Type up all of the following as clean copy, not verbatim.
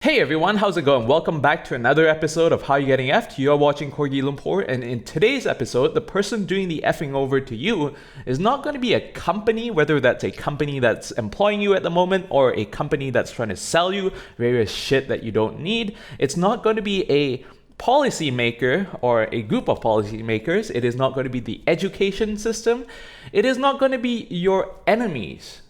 Hey everyone, how's it going? Welcome back to another episode of How You Getting Effed. You're watching Corgi Lumpur, and in today's episode, the person doing the effing over to you is not going to be a company, whether that's a company that's employing you at the moment or a company that's trying to sell you various shit that you don't need. It's not going to be a policymaker or a group of policymakers. It is not going to be the education system. It is not going to be your enemies.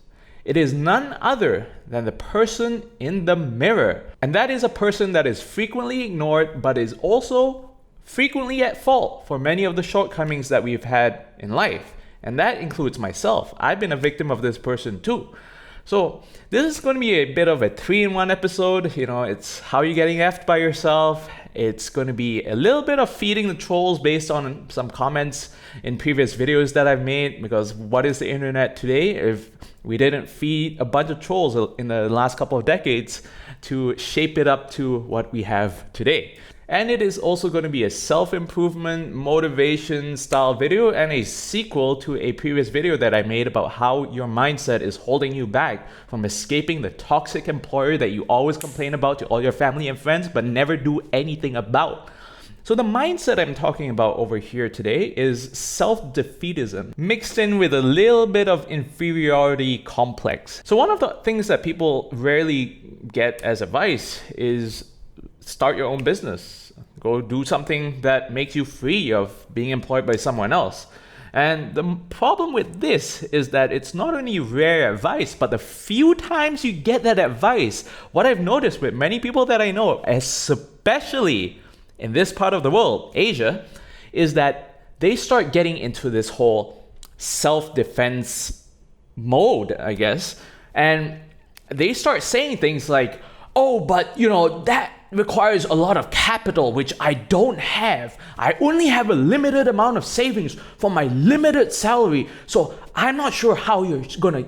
It is none other than the person in the mirror. And that is a person that is frequently ignored, but is also frequently at fault for many of the shortcomings that we've had in life. And that includes myself. I've been a victim of this person too. So this is going to be a bit of a 3-in-1 episode. It's how you're getting effed by yourself. It's going to be a little bit of feeding the trolls based on some comments in previous videos that I've made, because what is the internet today if we didn't feed a bunch of trolls in the last couple of decades to shape it up to what we have today. And it is also going to be a self-improvement, motivation style video and a sequel to a previous video that I made about how your mindset is holding you back from escaping the toxic employer that you always complain about to all your family and friends but never do anything about. So the mindset I'm talking about over here today is self-defeatism mixed in with a little bit of inferiority complex. So one of the things that people rarely get as advice is start your own business. Go do something that makes you free of being employed by someone else. And the problem with this is that it's not only rare advice, but the few times you get that advice, what I've noticed with many people that I know, especially in this part of the world, Asia, is that they start getting into this whole self-defense mode, I guess. And they start saying things like, oh, but that requires a lot of capital, which I don't have. I only have a limited amount of savings for my limited salary. So I'm not sure how you're gonna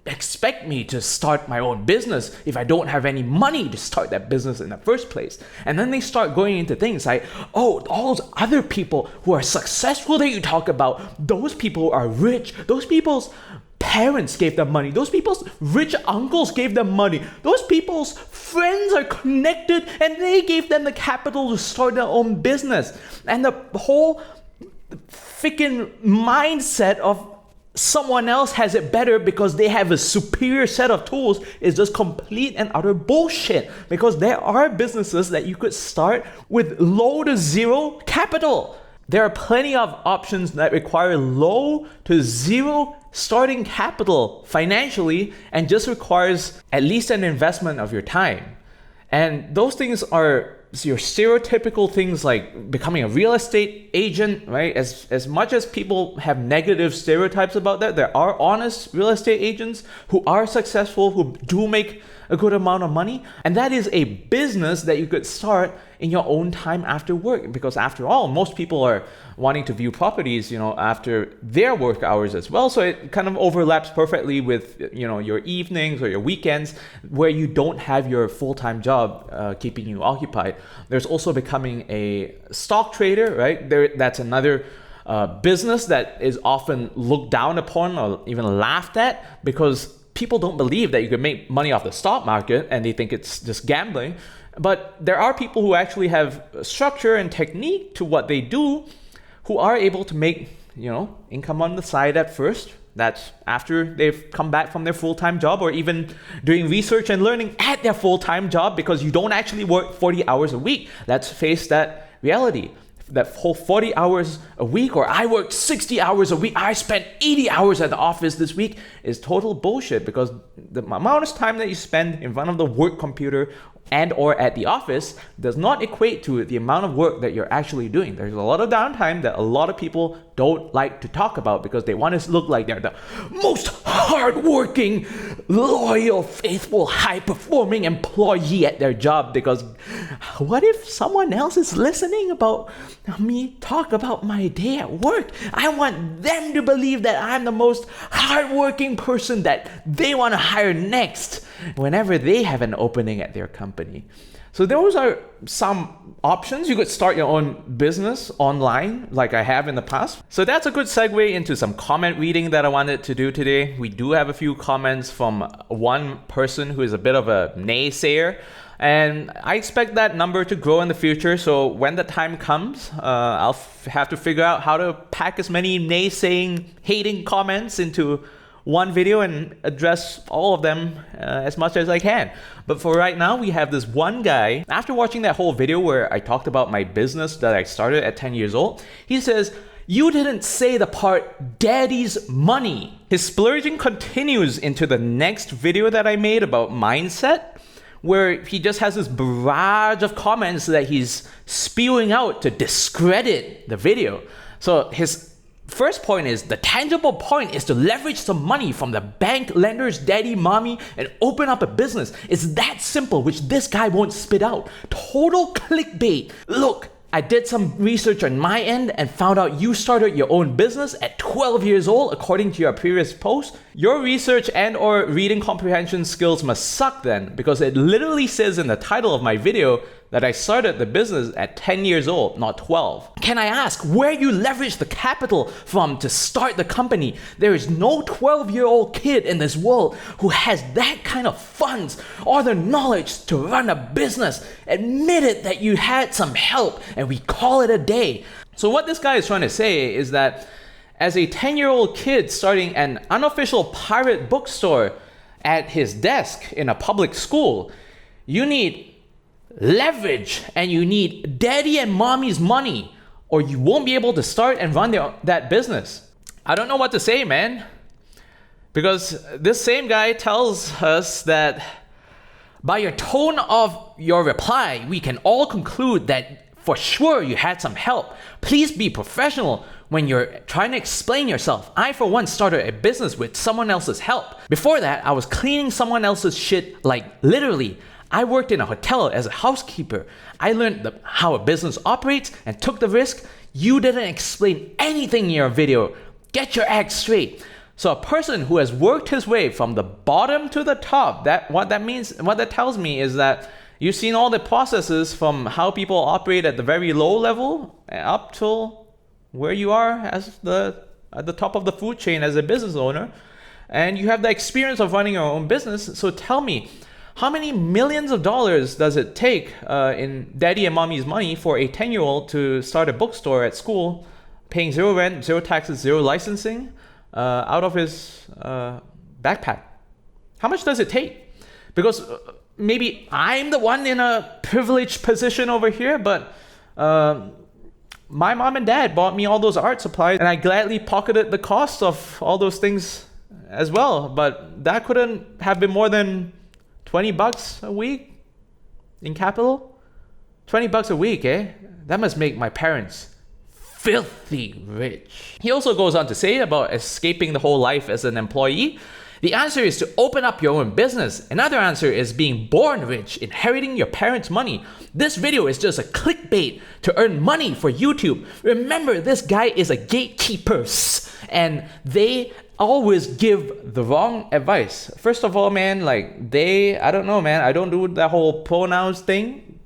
expect me to start my own business if I don't have any money to start that business in the first place. And then they start going into things like, oh, all those other people who are successful that you talk about, those people are rich, those people's parents gave them money, those people's rich uncles gave them money, those people's friends are connected and they gave them the capital to start their own business. And the whole freaking mindset of someone else has it better because they have a superior set of tools is just complete and utter bullshit, because there are businesses that you could start with low to zero capital. There are plenty of options that require low to zero starting capital financially and just requires at least an investment of your time. And those things are your stereotypical things like becoming a real estate agent, right? As much as people have negative stereotypes about that, there are honest real estate agents who are successful, who do make a good amount of money. And that is a business that you could start in your own time after work, because after all, most people are wanting to view properties, after their work hours as well. So it kind of overlaps perfectly with, your evenings or your weekends where you don't have your full-time job keeping you occupied. There's also becoming a stock trader, right? That's another business that is often looked down upon or even laughed at, because people don't believe that you can make money off the stock market and they think it's just gambling. But there are people who actually have structure and technique to what they do, who are able to make, income on the side at first. That's after they've come back from their full-time job, or even doing research and learning at their full-time job, because you don't actually work 40 hours a week. Let's face that reality. That whole 40 hours a week, or I worked 60 hours a week, I spent 80 hours at the office this week, is total bullshit, because the amount of time that you spend in front of the work computer and or at the office does not equate to the amount of work that you're actually doing. There's a lot of downtime that a lot of people don't like to talk about because they want to look like they're the most hardworking, loyal, faithful, high-performing employee at their job. Because what if someone else is listening about me talk about my day at work? I want them to believe that I'm the most hardworking person that they want to hire next whenever they have an opening at their company. So those are some options. You could start your own business online like I have in the past. So that's a good segue into some comment reading that I wanted to do today. We do have a few comments from one person who is a bit of a naysayer. And I expect that number to grow in the future. So when the time comes, I'll have to figure out how to pack as many naysaying, hating comments into one video and address all of them as much as I can. But for right now, we have this one guy. After watching that whole video where I talked about my business that I started at 10 years old, he says, "You didn't say the part, daddy's money." His splurging continues into the next video that I made about mindset, where he just has this barrage of comments that he's spewing out to discredit the video. So his first point is, the tangible point is to leverage some money from the bank, lenders, daddy, mommy, and open up a business. It's that simple, which this guy won't spit out. Total clickbait. Look, I did some research on my end and found out you started your own business at 12 years old, according to your previous post. Your research and or reading comprehension skills must suck then, because it literally says in the title of my video that I started the business at 10 years old, not 12. Can I ask where you leveraged the capital from to start the company? There is no 12-year-old kid in this world who has that kind of funds or the knowledge to run a business. Admit it that you had some help and we call it a day. So what this guy is trying to say is that as a 10-year-old kid starting an unofficial pirate bookstore at his desk in a public school, you need leverage and you need daddy and mommy's money, or you won't be able to start and run that business. I don't know what to say, man, because this same guy tells us that by your tone of your reply, we can all conclude that for sure you had some help. Please be professional when you're trying to explain yourself. I, for one, started a business with someone else's help. Before that, I was cleaning someone else's shit, like literally. I worked in a hotel as a housekeeper. I learned how a business operates and took the risk. You didn't explain anything in your video. Get your act straight. So a person who has worked his way from the bottom to the top, what that tells me is that you've seen all the processes from how people operate at the very low level up till where you are at the top of the food chain as a business owner. And you have the experience of running your own business. So tell me, how many millions of dollars does it take in daddy and mommy's money for a 10-year-old to start a bookstore at school, paying zero rent, zero taxes, zero licensing, out of his backpack? How much does it take? Because maybe I'm the one in a privileged position over here, but my mom and dad bought me all those art supplies, and I gladly pocketed the cost of all those things as well. But that couldn't have been more than $20 a week in capital? $20 a week, eh? That must make my parents filthy rich. He also goes on to say about escaping the whole life as an employee. The answer is to open up your own business. Another answer is being born rich, inheriting your parents' money. This video is just a clickbait to earn money for YouTube. Remember, this guy is a gatekeeper, and they always give the wrong advice. First of all, man, I don't know, man. I don't do that whole pronouns thing.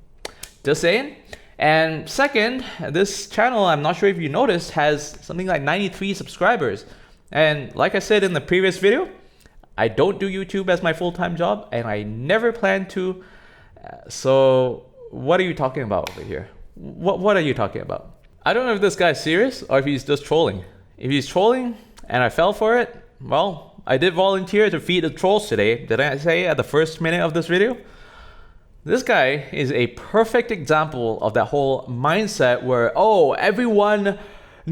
Just saying. And second, this channel, I'm not sure if you noticed, has something like 93 subscribers. And like I said in the previous video, I don't do YouTube as my full-time job, and I never plan to. So what are you talking about over here? What are you talking about? I don't know if this guy's serious or if he's just trolling. If he's trolling and I fell for it, well, I did volunteer to feed the trolls today. Did I say at the first minute of this video? This guy is a perfect example of that whole mindset where, oh, everyone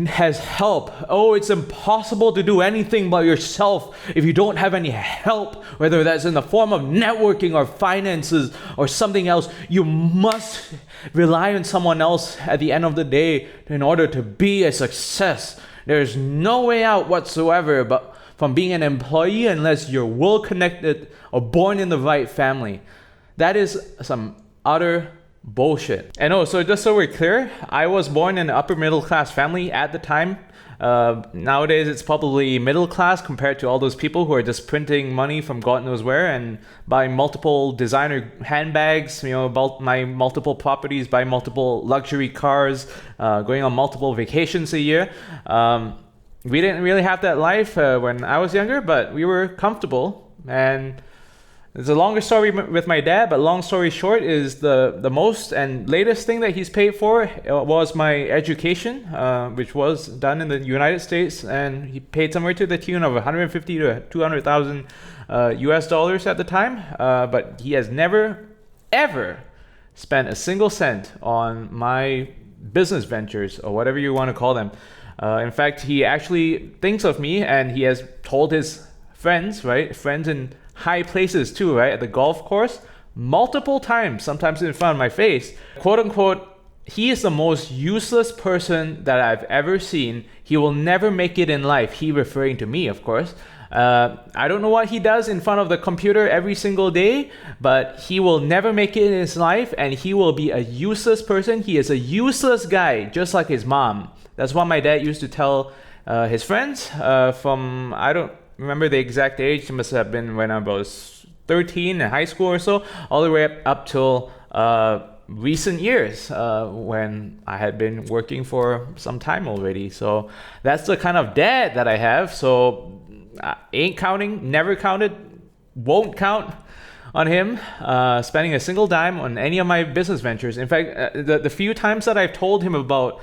has help. Oh, it's impossible to do anything by yourself if you don't have any help, whether that's in the form of networking or finances or something else. You must rely on someone else at the end of the day in order to be a success. There's no way out whatsoever but from being an employee unless you're well connected or born in the right family. That is some utter bullshit. And oh, so just so we're clear, I was born in an upper middle class family at the time. Nowadays it's probably middle class compared to all those people who are just printing money from God knows where and buying multiple designer handbags, my multiple properties, buying multiple luxury cars, going on multiple vacations a year. We didn't really have that life when I was younger, but we were comfortable. And It's a longer story with my dad, but long story short is the most and latest thing that he's paid for was my education, which was done in the United States, and he paid somewhere to the tune of 150 to 200,000 US dollars at the time. But he has never, ever spent a single cent on my business ventures or whatever you want to call them. In fact, he actually thinks of me, and he has told his friends, right? Friends in high places too, right? At the golf course, multiple times, sometimes in front of my face, quote unquote, he is the most useless person that I've ever seen. He will never make it in life. He referring to me, of course. I don't know what he does in front of the computer every single day, but he will never make it in his life, and he will be a useless person. He is a useless guy, just like his mom. That's what my dad used to tell his friends from, I don't remember the exact age. It must have been when I was 13 in high school or so, all the way up till recent years when I had been working for some time already. So that's the kind of dad that I have. So ain't counting, never counted, won't count on him spending a single dime on any of my business ventures. In fact, the few times that I've told him about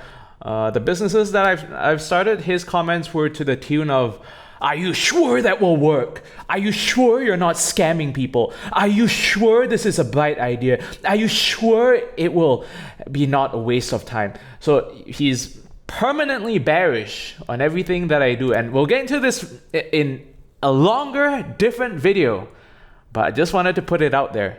the businesses that I've started, his comments were to the tune of, "Are you sure that will work? Are you sure you're not scamming people? Are you sure this is a bright idea? Are you sure it will be not a waste of time?" So he's permanently bearish on everything that I do. And we'll get into this in a longer, different video. But I just wanted to put it out there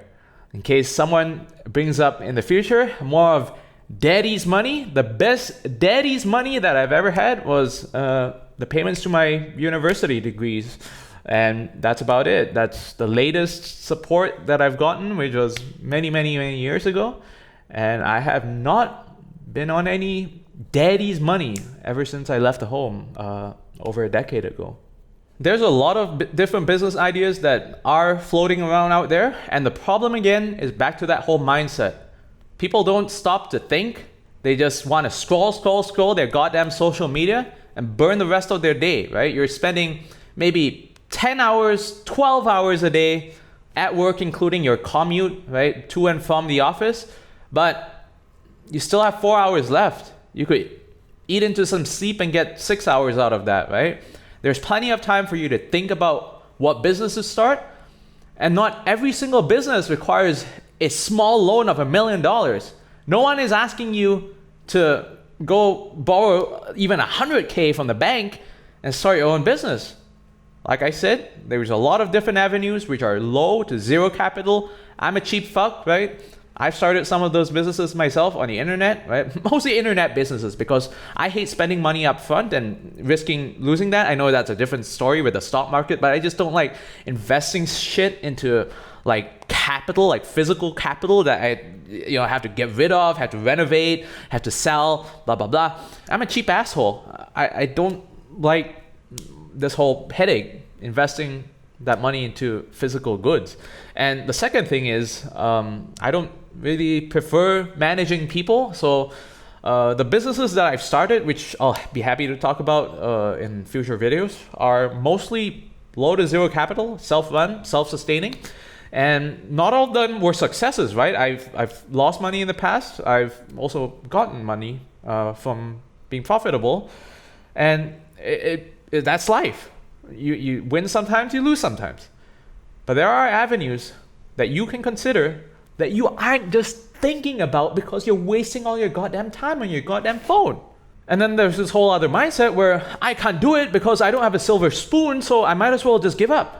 in case someone brings up in the future more of daddy's money. The best daddy's money that I've ever had was the payments to my university degrees, and that's about it. That's the latest support that I've gotten, which was many years ago, and I have not been on any daddy's money ever since I left the home over a decade ago. There's a lot of different business ideas that are floating around out there, and the problem again is back to that whole mindset. People don't stop to think. They just want to scroll their goddamn social media and burn the rest of their day, right? You're spending maybe 10 hours, 12 hours a day at work, including your commute, right, to and from the office, but you still have 4 hours left. You could eat into some sleep and get 6 hours out of that, right? There's plenty of time for you to think about what business to start, and not every single business requires a small loan of $1 million. No one is asking you to go borrow even 100K from the bank and start your own business. Like I said, there's a lot of different avenues which are low to zero capital. I'm a cheap fuck, right? I've started some of those businesses myself on the internet, right? Mostly internet businesses, because I hate spending money up front and risking losing that. I know that's a different story with the stock market, but I just don't like investing shit into like capital, like physical capital that I have to get rid of, have to renovate, have to sell, blah, blah, blah. I'm a cheap asshole. I don't like this whole headache investing that money into physical goods. And the second thing is, I don't really prefer managing people. So the businesses that I've started, which I'll be happy to talk about in future videos, are mostly low to zero capital, self-run, self-sustaining. And not all of them were successes, right? I've lost money in the past. I've also gotten money from being profitable. And that's life. You win sometimes, you lose sometimes. But there are avenues that you can consider that you aren't just thinking about because you're wasting all your goddamn time on your goddamn phone. And then there's this whole other mindset where I can't do it because I don't have a silver spoon, so I might as well just give up.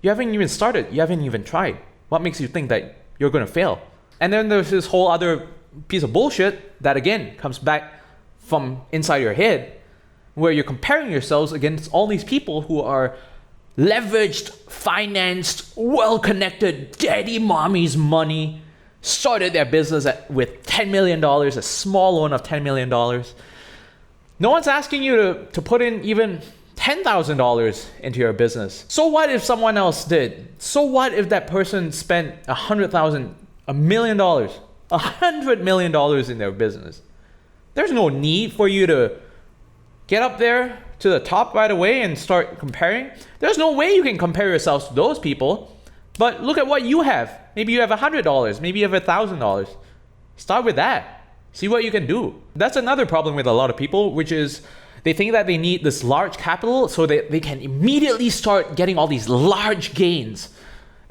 You haven't even started. You haven't even tried. What makes you think that you're going to fail? And then there's this whole other piece of bullshit that again comes back from inside your head, where you're comparing yourselves against all these people who are leveraged, financed, well-connected, daddy mommy's money, started their business with $10 million, a small loan of $10 million. No one's asking you to put in even $10,000 into your business. So what if someone else did? So what if that person spent $100,000, $1 million, $100 million in their business? There's no need for you to get up there to the top right away and start comparing. There's no way you can compare yourselves to those people. But look at what you have. Maybe you have $100, maybe you have $1,000. Start with that. See what you can do. That's another problem with a lot of people, which is they think that they need this large capital so that they can immediately start getting all these large gains.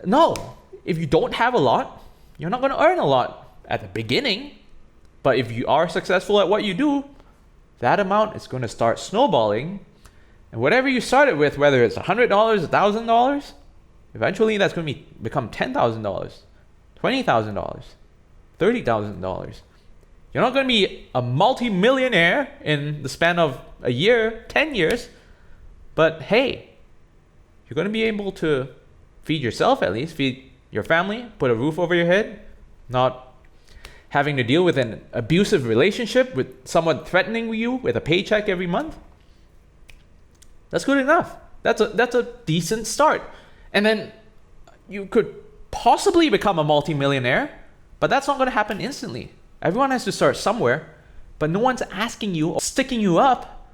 No, if you don't have a lot, you're not going to earn a lot at the beginning. But if you are successful at what you do, that amount is going to start snowballing. And whatever you started with, whether it's $100, $1,000, eventually that's going to become $10,000, $20,000, $30,000. You're not going to be a multi-millionaire in the span of a year, 10 years, but hey, you're going to be able to feed yourself at least, feed your family, put a roof over your head, not having to deal with an abusive relationship with someone threatening you with a paycheck every month. That's good enough. That's a decent start. And then you could possibly become a multi-millionaire, but that's not going to happen instantly. Everyone has to start somewhere, but no one's asking you or sticking you up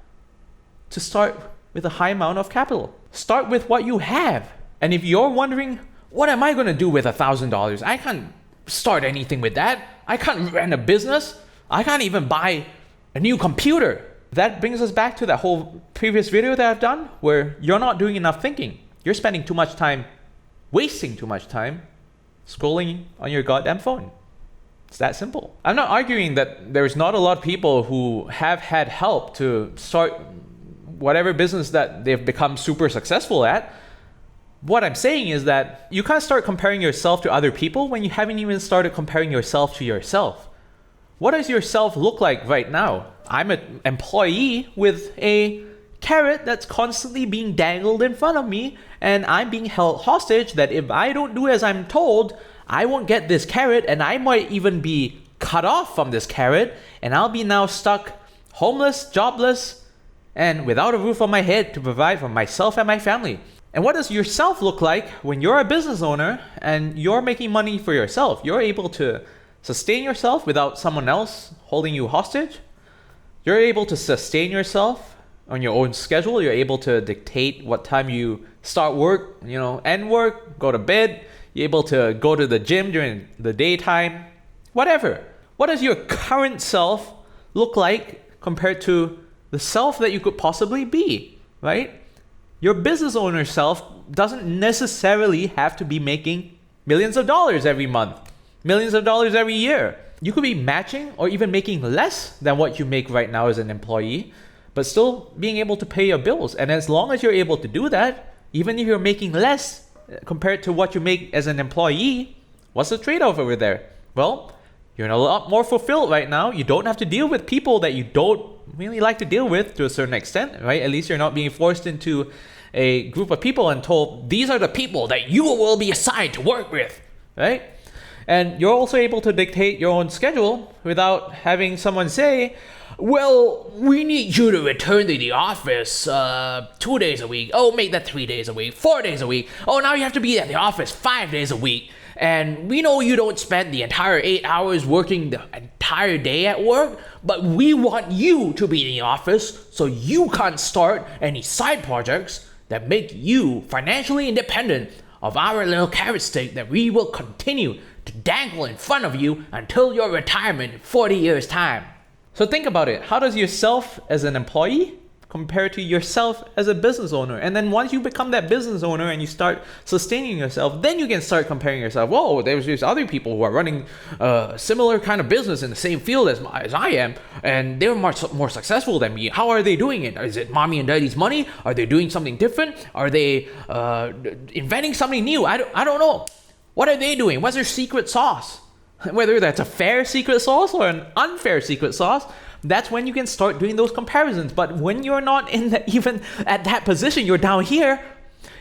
to start with a high amount of capital. Start with what you have. And if you're wondering, what am I going to do with $1,000? I can't start anything with that. I can't run a business. I can't even buy a new computer. That brings us back to that whole previous video that I've done where you're not doing enough thinking. You're spending too much time, wasting too much time scrolling on your goddamn phone. It's that simple. I'm not arguing that there's not a lot of people who have had help to start whatever business that they've become super successful at. What I'm saying is that you can't start comparing yourself to other people when you haven't even started comparing yourself to yourself. What does yourself look like right now? I'm an employee with a carrot that's constantly being dangled in front of me, and I'm being held hostage that if I don't do as I'm told, I won't get this carrot, and I might even be cut off from this carrot, and I'll be now stuck homeless, jobless, and without a roof on my head to provide for myself and my family. And what does yourself look like when you're a business owner and you're making money for yourself? You're able to sustain yourself without someone else holding you hostage. You're able to sustain yourself on your own schedule. You're able to dictate what time you start work, end work, go to bed. You're able to go to the gym during the daytime, whatever. What does your current self look like compared to the self that you could possibly be, right? Your business owner self doesn't necessarily have to be making millions of dollars every month, millions of dollars every year. You could be matching or even making less than what you make right now as an employee, but still being able to pay your bills. And as long as you're able to do that, even if you're making less compared to what you make as an employee, what's the trade-off over there? Well, you're a lot more fulfilled right now. You don't have to deal with people that you don't really like to deal with to a certain extent, right? At least you're not being forced into a group of people and told, these are the people that you will be assigned to work with, right? And you're also able to dictate your own schedule without having someone say, well, we need you to return to the office 2 days a week. Oh, make that 3 days a week, 4 days a week. Oh, now you have to be at the office 5 days a week. And we know you don't spend the entire 8 hours working the entire day at work, but we want you to be in the office so you can't start any side projects that make you financially independent of our little carrot stick that we will continue to dangle in front of you until your retirement in 40 years' time. So think about it. How does yourself as an employee compare to yourself as a business owner? And then once you become that business owner and you start sustaining yourself, then you can start comparing yourself. Whoa, there's these other people who are running a similar kind of business in the same field as I am, and they're much more successful than me. How are they doing it? Is it mommy and daddy's money? Are they doing something different? Are they inventing something new? I don't know. What are they doing? What's their secret sauce? Whether that's a fair secret sauce or an unfair secret sauce, that's when you can start doing those comparisons. But when you're not even at that position, you're down here,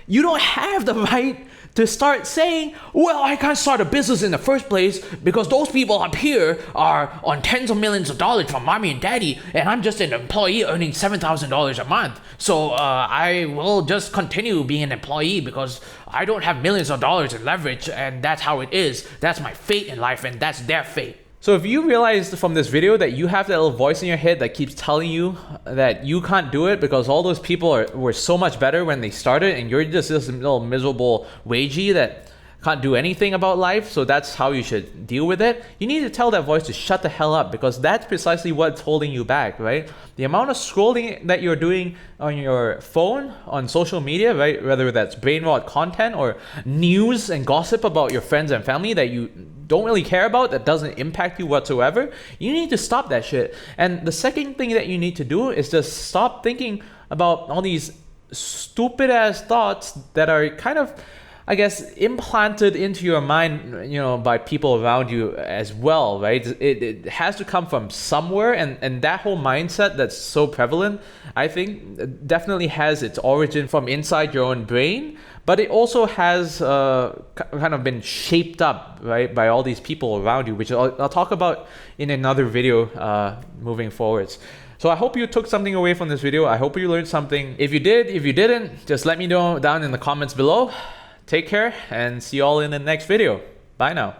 you don't have the right to start saying, well, I can't start a business in the first place because those people up here are on tens of millions of dollars from mommy and daddy, and I'm just an employee earning $7,000 a month. So I will just continue being an employee because I don't have millions of dollars in leverage, and that's how it is. That's my fate in life, and that's their fate. So if you realize from this video that you have that little voice in your head that keeps telling you that you can't do it because all those people were so much better when they started and you're just this little miserable WAGIE that can't do anything about life, so that's how you should deal with it. You need to tell that voice to shut the hell up, because that's precisely what's holding you back, right? The amount of scrolling that you're doing on your phone, on social media, right? Whether that's brain rot content or news and gossip about your friends and family that you don't really care about, that doesn't impact you whatsoever, you need to stop that shit. And the second thing that you need to do is just stop thinking about all these stupid ass thoughts that are kind of, I guess, implanted into your mind, by people around you as well, right? It has to come from somewhere, and that whole mindset that's so prevalent, I think, definitely has its origin from inside your own brain, but it also has kind of been shaped up, right, by all these people around you, which I'll talk about in another video moving forwards. So I hope you took something away from this video. I hope you learned something. If you did, if you didn't, just let me know down in the comments below. Take care and see you all in the next video. Bye now.